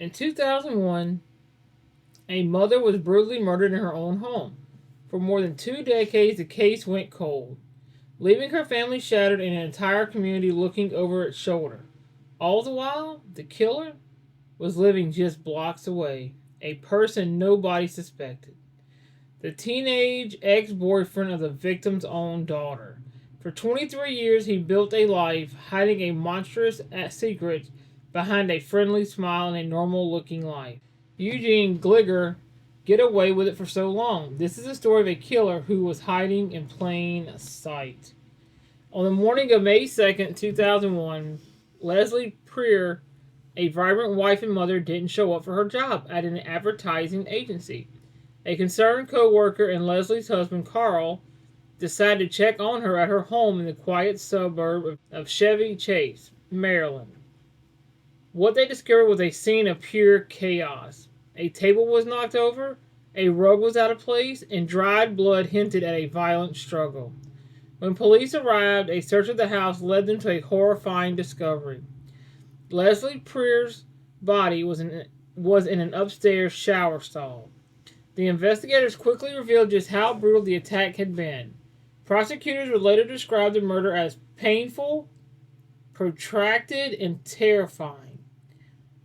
In 2001, a mother was brutally murdered in her own home. For more than 2 decades, the case went cold, leaving her family shattered and an entire community looking over its shoulder. All the while, the killer was living just blocks away, a person nobody suspected. The teenage ex boyfriend of the victim's own daughter. For 23 years, he built a life hiding a monstrous secret behind a friendly smile and a normal looking life. Eugene Gliger get away with it for so long. This is the story of a killer who was hiding in plain sight. On the morning of May 2nd, 2001, Leslie Preer, a vibrant wife and mother, didn't show up for her job at an advertising agency. A concerned co-worker and Leslie's husband, Carl, decided to check on her at her home in the quiet suburb of Chevy Chase, Maryland. What they discovered was a scene of pure chaos. A table was knocked over, a rug was out of place, and dried blood hinted at a violent struggle. When police arrived, a search of the house led them to a horrifying discovery. Leslie Preer's body was in an upstairs shower stall. The investigators quickly revealed just how brutal the attack had been. Prosecutors would later describe the murder as painful, protracted, and terrifying.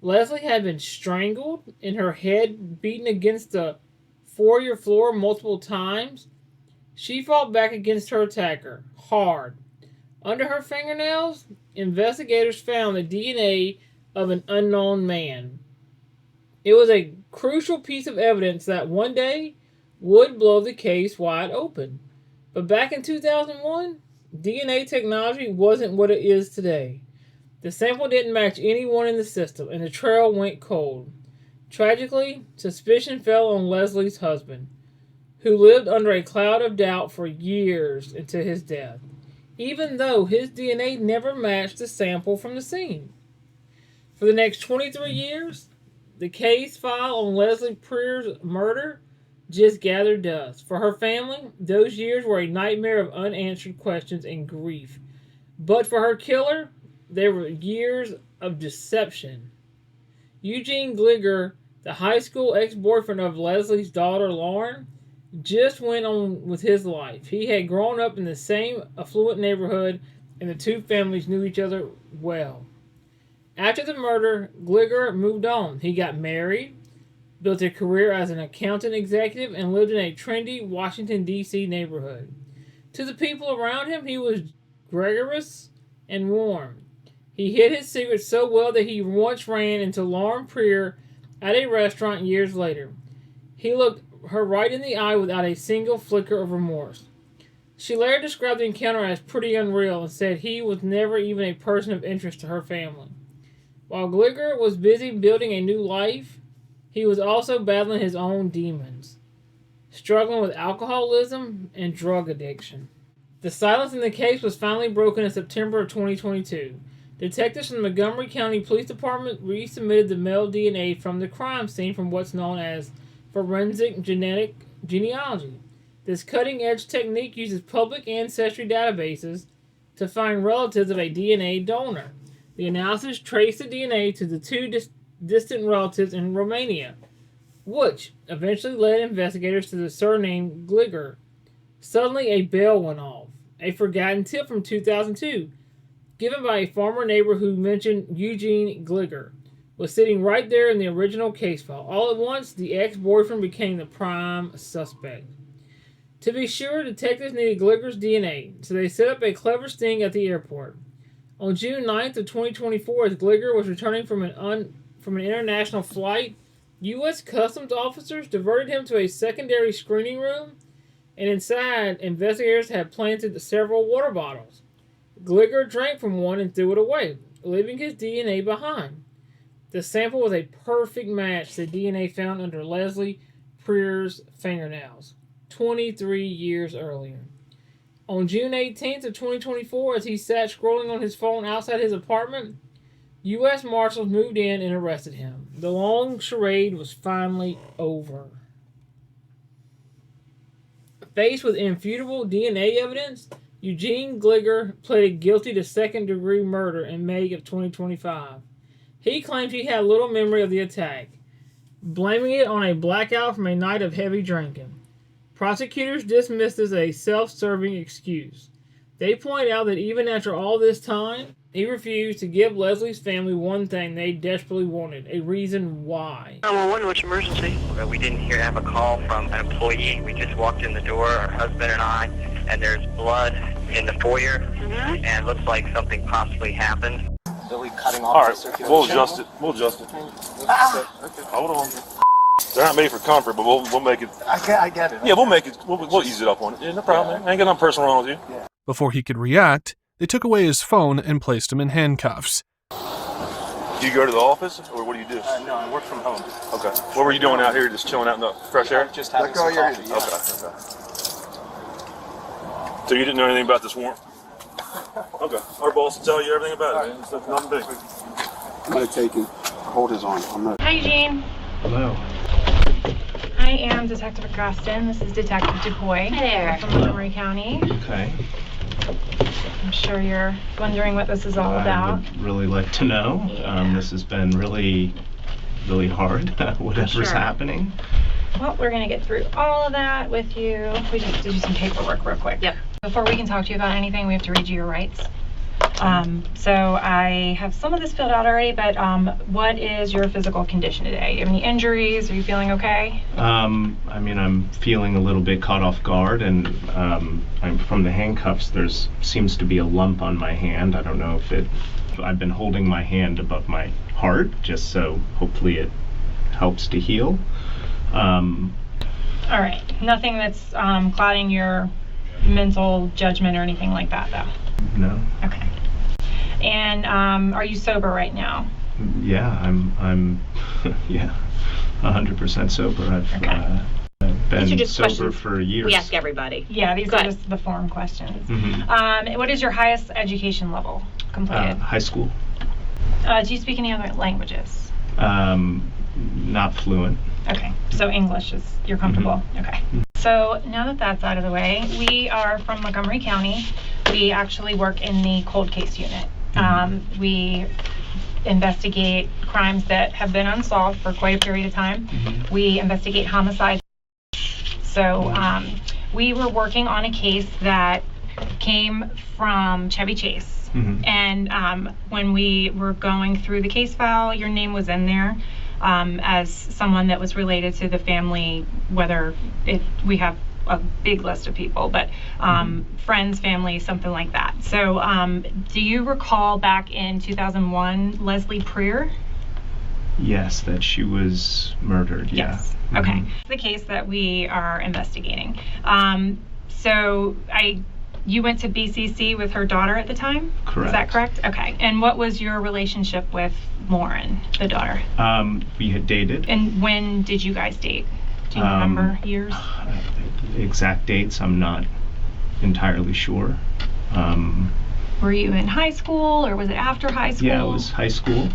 Leslie had been strangled and her head beaten against the foyer floor multiple times. She fought back against her attacker, hard. Under her fingernails, investigators found the DNA of an unknown man. It was a crucial piece of evidence that one day would blow the case wide open. But back in 2001, DNA technology wasn't what it is today. The sample didn't match anyone in the system, and the trail went cold. Tragically, suspicion fell on Leslie's husband, who lived under a cloud of doubt for years into his death, even though his DNA never matched the sample from the scene. For the next 23 years, the case file on Leslie Preer's murder just gathered dust. For her family, those years were a nightmare of unanswered questions and grief. But for her killer, they were years of deception. Eugene Gliger, the high school ex-boyfriend of Leslie's daughter Lauren, just went on with his life. He had grown up in the same affluent neighborhood, and the two families knew each other well. After the murder, Gliger moved on. He got married, built a career as an accountant executive, and lived in a trendy Washington, D.C. neighborhood. To the people around him, he was gregarious and warm. He hid his secret so well that he once ran into Lauren Preer at a restaurant years later. He looked her right in the eye without a single flicker of remorse. She later described the encounter as pretty unreal and said he was never even a person of interest to her family. While Gliger was busy building a new life, he was also battling his own demons, struggling with alcoholism and drug addiction. The silence in the case was finally broken in September of 2022. Detectives from the Montgomery County Police Department resubmitted the male DNA from the crime scene from what's known as forensic genetic genealogy. This cutting-edge technique uses public ancestry databases to find relatives of a DNA donor. The analysis traced the DNA to the two distant relatives in Romania, which eventually led investigators to the surname Gliger. Suddenly, a bell went off. A forgotten tip from 2002, given by a former neighbor who mentioned Eugene Gliger, was sitting right there in the original case file. All at once, the ex-boyfriend became the prime suspect. To be sure, detectives needed Gliger's DNA, so they set up a clever sting at the airport. On June 9th of 2024, as Gliger was returning from an international flight, U.S. Customs officers diverted him to a secondary screening room, and inside, investigators had planted several water bottles. Gliger drank from one and threw it away, leaving his DNA behind. The sample was a perfect match to the DNA found under Leslie Preer's fingernails 23 years earlier. On June 18th of 2024, as he sat scrolling on his phone outside his apartment, U.S. Marshals moved in and arrested him. The long charade was finally over. Faced with irrefutable DNA evidence, Eugene Gliger pleaded guilty to second-degree murder in May of 2025. He claims he had little memory of the attack, blaming it on a blackout from a night of heavy drinking. Prosecutors dismissed this as a self-serving excuse. They point out that even after all this time, he refused to give Leslie's family one thing they desperately wanted, a reason why. 911, what's emergency? We didn't have a call from an employee. We just walked in the door, our husband and I, and there's blood in the foyer, and it looks like something possibly happened. Are we cutting off? All right, we'll adjust it. We'll adjust it. Okay. Hold on. They're not made for comfort, but we'll make it. I get it. Yeah, we'll make it. We'll ease it up on it. Yeah, no problem. I ain't got nothing personal wrong with you. Yeah. Before he could react, they took away his phone and placed him in handcuffs. Do you go to the office, or what do you do? No, I work from home. Okay. What were you doing out here, just chilling out in the fresh air? Just having some coffee. Yeah. Okay. So you didn't know anything about this warrant? Okay. Our boss will tell you everything about it. It's nothing big. I'm going to take it. Hold his arm. I'm not. Hi, Eugene. Hello. I am Detective Agustin. This is Detective DuPoy. Hi there. From Montgomery County. Okay. I'm sure you're wondering what this is all I about. would really like to know. Yeah. This has been really hard, whatever's Sure. happening. Well, we're going to get through all of that with you. We just have to do some paperwork real quick. Yep. Before we can talk to you about anything, we have to read you your rights. So I have some of this filled out already, but what is your physical condition today? Do you have any injuries? Are you feeling okay? I mean, I'm feeling a little bit caught off guard, and I'm from the handcuffs. There's seems to be a lump on my hand. I don't know if I've been holding my hand above my heart, just so hopefully it helps to heal. All right. Nothing that's clouding your mental judgment or anything like that, though? No. Okay. And are you sober right now? Yeah, I'm yeah, 100% sober. I've been These are just sober questions for years. we ask everybody. Yeah, these Go are ahead. just the form questions. Mhm. What is your highest education level completed? High school. Do you speak any other languages? Not fluent. Okay, so English is, you're comfortable? Okay. So now that that's out of the way, we are from Montgomery County. We actually work in the cold case unit. We investigate crimes that have been unsolved for quite a period of time. We investigate homicides. So we were working on a case that came from Chevy Chase. And when we were going through the case file, your name was in there as someone that was related to the family, whether we have a big list of people, but friends, family, something like that. So do you recall back in 2001, Leslie Preer? Yes, that she was murdered. Yeah. Yes. Okay. The case that we are investigating. So you went to BCC with her daughter at the time? Correct. Is that correct? Okay. And what was your relationship with Lauren, the daughter? We had dated. And when did you guys date? Do you remember years? Exact dates, I'm not entirely sure. Were you in high school or was it after high school? Yeah, it was high school.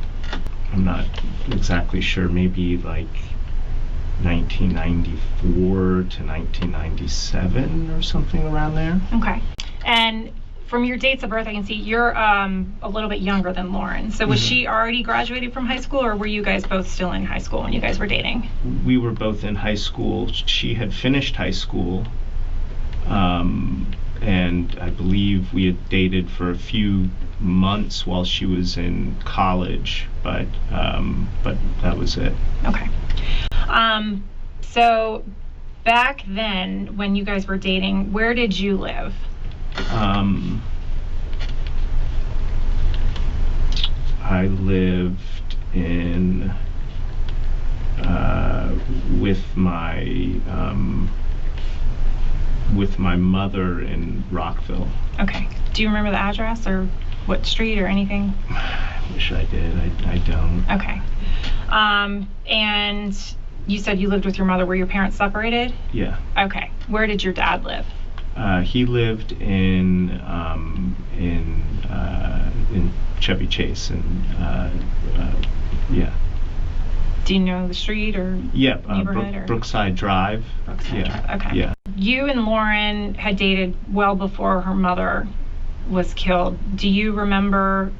I'm not exactly sure. Maybe like 1994 to 1997 or something around there. Okay. And from your dates of birth, I can see you're a little bit younger than Lauren. So was she already graduated from high school, or were you guys both still in high school when you guys were dating? We were both in high school. She had finished high school, and I believe we had dated for a few months while she was in college, but that was it. Okay. So back then, when you guys were dating, where did you live? I lived in with my mother in Rockville. Okay. Do you remember the address or what street or anything? I wish I did. I don't. Okay. And you said you lived with your mother. Were your parents separated? Yeah. Okay. Where did your dad live? He lived in Chevy Chase, and yeah. Do you know the street or neighborhood? Or? Brookside Drive. Brookside Yeah. Drive. Okay. Yeah. You and Lauren had dated well before her mother was killed. Do you remember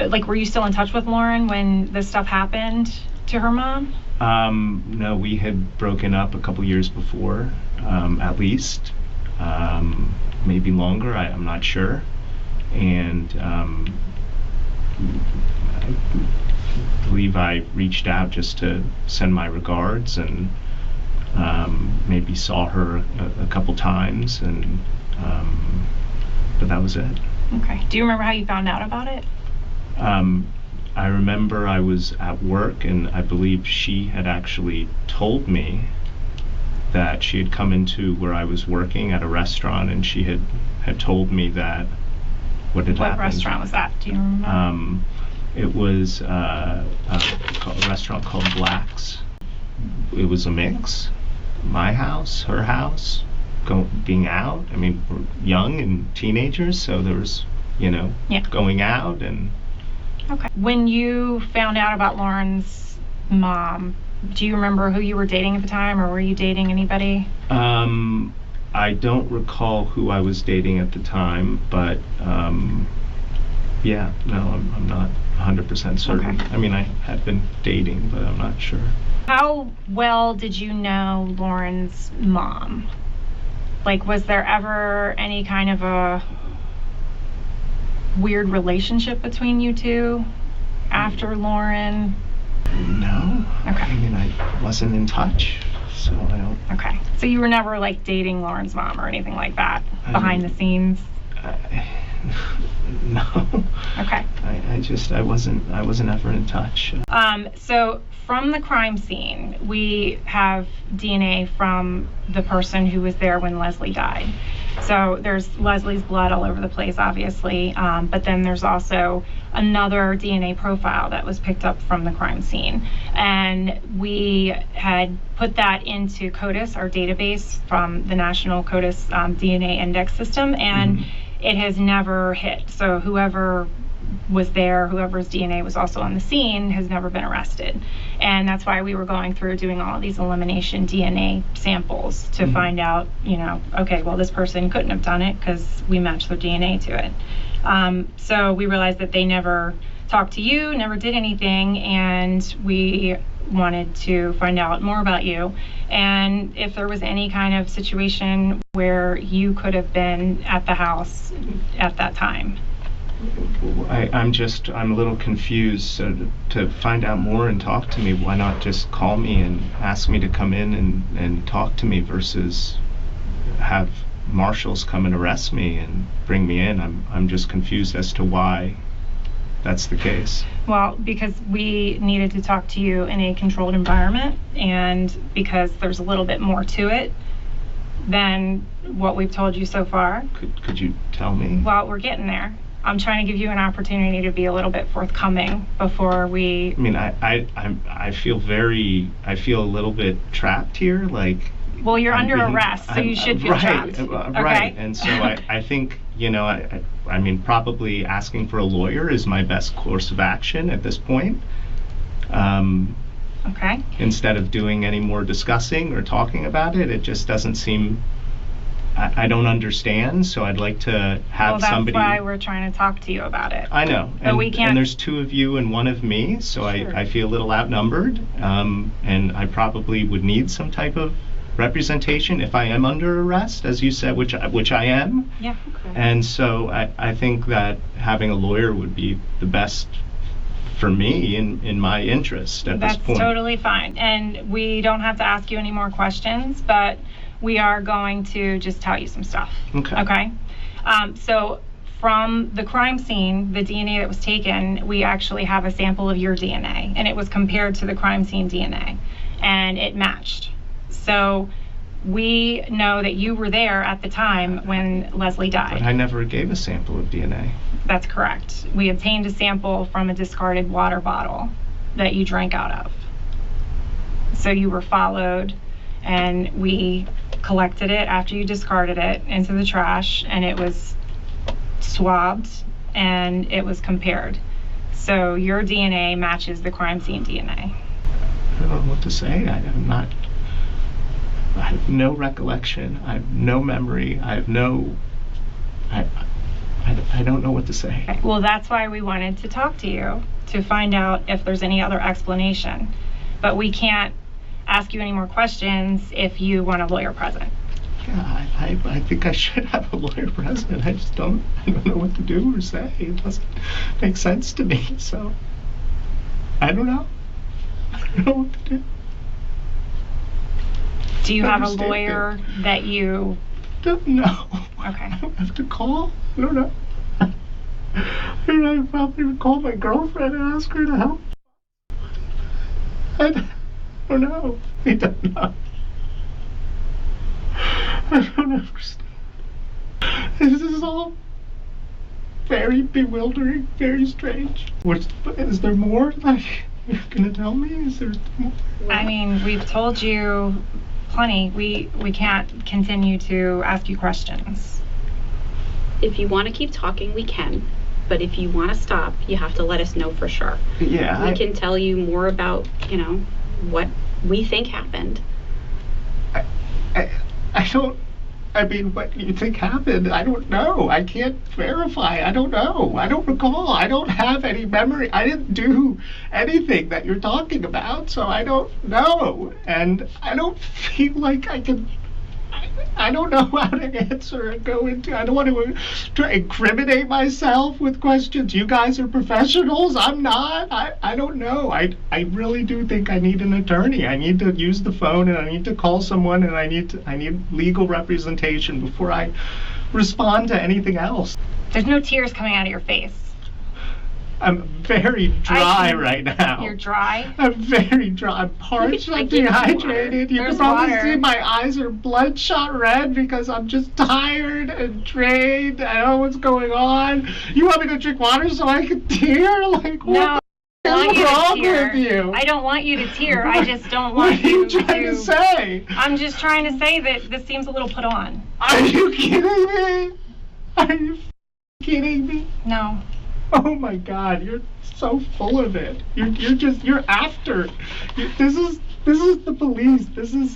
like, were you still in touch with Lauren when this stuff happened to her mom? No, we had broken up a couple years before, at least. Maybe longer, I'm not sure. And I believe I reached out just to send my regards, and maybe saw her a couple times, and but that was it. Okay. Do you remember how you found out about it? I remember I was at work, and I believe she had actually told me that she had come into where I was working at a restaurant, and she had told me that what had happened. What restaurant was that? Do you remember? It was a restaurant called Black's. It was a mix. My house, her house, being out. I mean, we're young and teenagers, so there was, going out and. Okay. When you found out about Lauren's mom, do you remember who you were dating at the time, or were you dating anybody? I don't recall who I was dating at the time, but yeah, no, I'm not 100% certain. Okay. I mean, I had been dating, but I'm not sure. How well did you know Lauren's mom? Like, was there ever any kind of a weird relationship between you two after Lauren? No. Okay. I mean, I wasn't in touch, so I don't. Okay. So you were never like dating Lauren's mom or anything like that behind the scenes? No. Okay. I wasn't ever in touch. So from the crime scene, we have DNA from the person who was there when Leslie died. So there's Leslie's blood all over the place, obviously, but then there's also another DNA profile that was picked up from the crime scene. And we had put that into CODIS, our database from the National CODIS DNA Index System, and it has never hit. So whoever was there, whoever's DNA was also on the scene, has never been arrested. And that's why we were going through doing all of these elimination DNA samples to find out, okay, well, this person couldn't have done it because we matched their DNA to it. So we realized that they never talked to you, never did anything, and we wanted to find out more about you and if there was any kind of situation where you could have been at the house at that time. I'm a little confused. So to find out more and talk to me, why not just call me and ask me to come in and talk to me versus have marshals come and arrest me and bring me in? I'm just confused as to why that's the case. Well, because we needed to talk to you in a controlled environment, and because there's a little bit more to it than what we've told you so far. Could you tell me? Well, we're getting there. I'm trying to give you an opportunity to be a little bit forthcoming before we. I mean, I feel a little bit trapped here, like. Well, you're under arrest, so you should feel trapped. Right, and so I think, I mean, probably asking for a lawyer is my best course of action at this point. Okay. Instead of doing any more discussing or talking about it, it just doesn't seem. I don't understand, so I'd like to have somebody. Well, that's why we're trying to talk to you about it. I know, but we can't. And there's two of you and one of me, so sure. I feel a little outnumbered, and I probably would need some type of representation if I am under arrest, as you said, which I am. Yeah. Okay. And so I think that having a lawyer would be the best for me in my interest at this point. That's totally fine, and we don't have to ask you any more questions, but we are going to just tell you some stuff. Okay. So from the crime scene, the DNA that was taken, we actually have a sample of your DNA, and it was compared to the crime scene DNA, and it matched. So we know that you were there at the time when Leslie died. But I never gave a sample of DNA. That's correct. We obtained a sample from a discarded water bottle that you drank out of. So you were followed, and we collected it after you discarded it into the trash, and it was swabbed and it was compared. So your DNA matches the crime scene DNA. I don't know what to say. I have no recollection. I have no memory. I I don't know what to say. Well, that's why we wanted to talk to you, to find out if there's any other explanation. But we can't ask you any more questions if you want a lawyer present. Yeah, I think I should have a lawyer present. I don't know what to do or say. It doesn't make sense to me, so I don't know. I don't know what to do. Do you have a lawyer that you... Don't know. Okay. I don't have to call. I don't know. I probably would call my girlfriend and ask her to help. I don't know. I don't know. I don't understand. This is all very bewildering, very strange. Is there more that you're gonna tell me? Is there more? I mean, we've told you plenty. We can't continue to ask you questions. If you want to keep talking, we can. But if you want to stop, you have to let us know for sure. Yeah. We can tell you more about, what we think happened. I don't, I mean, what you think happened, I don't know. I can't verify. I don't know. I don't recall. I don't have any memory. I didn't do anything that you're talking about, so I don't know. And I don't feel like I can, I don't know how to answer and go into, I don't want to try to incriminate myself with questions. You guys are professionals. I'm not. I don't know. I really do think I need an attorney. I need to use the phone and I need to call someone and I need legal representation before I respond to anything else. There's no tears coming out of your face. I'm very dry right now. You're dry? I'm very dry. I'm parched. I'm dehydrated. You can probably see my eyes are bloodshot red because I'm just tired and drained. I don't know what's going on. You want me to drink water so I can tear? Like, what is wrong with you? I don't want you to tear. I just don't want you to... What are you trying to say? I'm just trying to say that this seems a little put on. Are you kidding me? Are you kidding me? No. Oh my God, you're so full of it. You're after. This is the police. This is,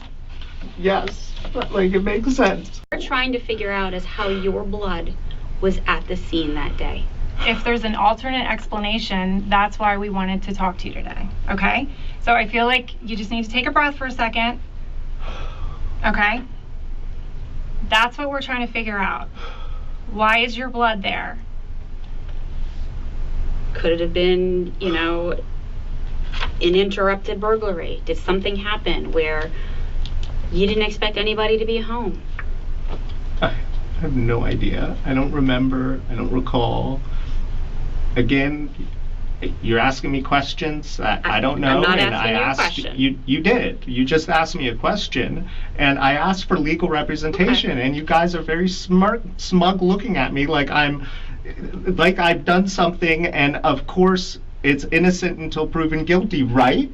yes, like it makes sense. We're trying to figure out is how your blood was at the scene that day. If there's an alternate explanation, that's why we wanted to talk to you today, okay? So I feel like you just need to take a breath for a second, okay? That's what we're trying to figure out. Why is your blood there? Could it have been, an interrupted burglary? Did something happen where you didn't expect anybody to be home? I have no idea. I don't remember. I don't recall. Again, you're asking me questions. I don't know. I'm not and asking I you a asked, question. You did. You just asked me a question, and I asked for legal representation, and you guys are very smug looking at me like I've done something, and of course it's innocent until proven guilty, right?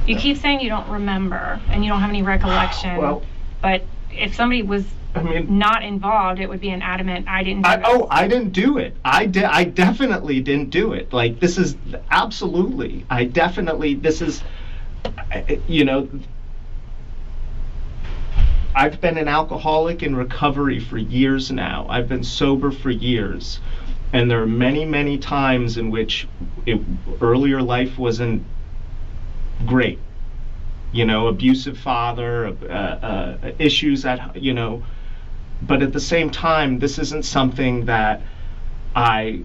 You keep saying you don't remember and you don't have any recollection. Well, but if somebody was not involved, it would be an adamant, I didn't do it. Oh, I didn't do it. I definitely didn't do it. Like, this is absolutely, this is, I've been an alcoholic in recovery for years now. I've been sober for years. And there are many, many times in which earlier life wasn't great. Abusive father, issues that, but at the same time, this isn't something that I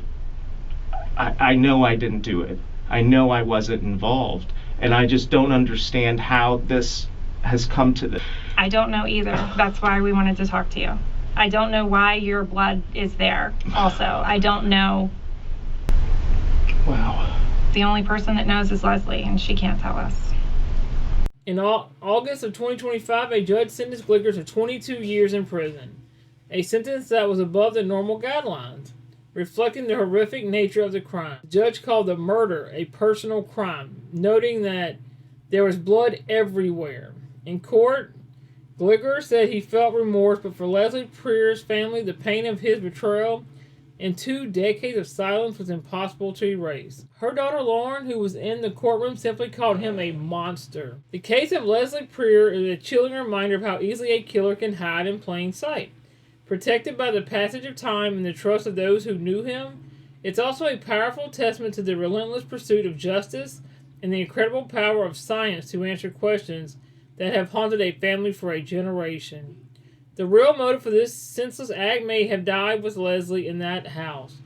know I didn't do it. I know I wasn't involved. And I just don't understand how this has come to this. I don't know either. That's why we wanted to talk to you. I don't know why your blood is there also. I don't know. Wow. The only person that knows is Leslie, and she can't tell us. In August of 2025, a judge sentenced Glicker to 22 years in prison, a sentence that was above the normal guidelines, reflecting the horrific nature of the crime. The judge called the murder a personal crime, noting that there was blood everywhere. In court, Glicker said he felt remorse, but for Leslie Prier's family, the pain of his betrayal and 2 decades of silence was impossible to erase. Her daughter Lauren, who was in the courtroom, simply called him a monster. The case of Leslie Prier is a chilling reminder of how easily a killer can hide in plain sight. Protected by the passage of time and the trust of those who knew him, it's also a powerful testament to the relentless pursuit of justice and the incredible power of science to answer questions that have haunted a family for a generation. The real motive for this senseless act may have died with Leslie in that house,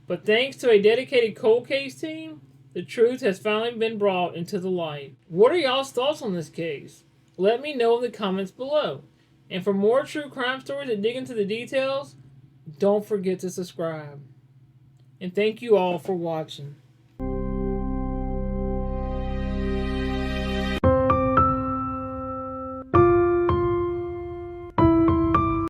but thanks to a dedicated cold case team, the truth has finally been brought into the light. What are y'all's thoughts on this case? Let me know in the comments below. And for more true crime stories that dig into the details, don't forget to subscribe. And thank you all for watching.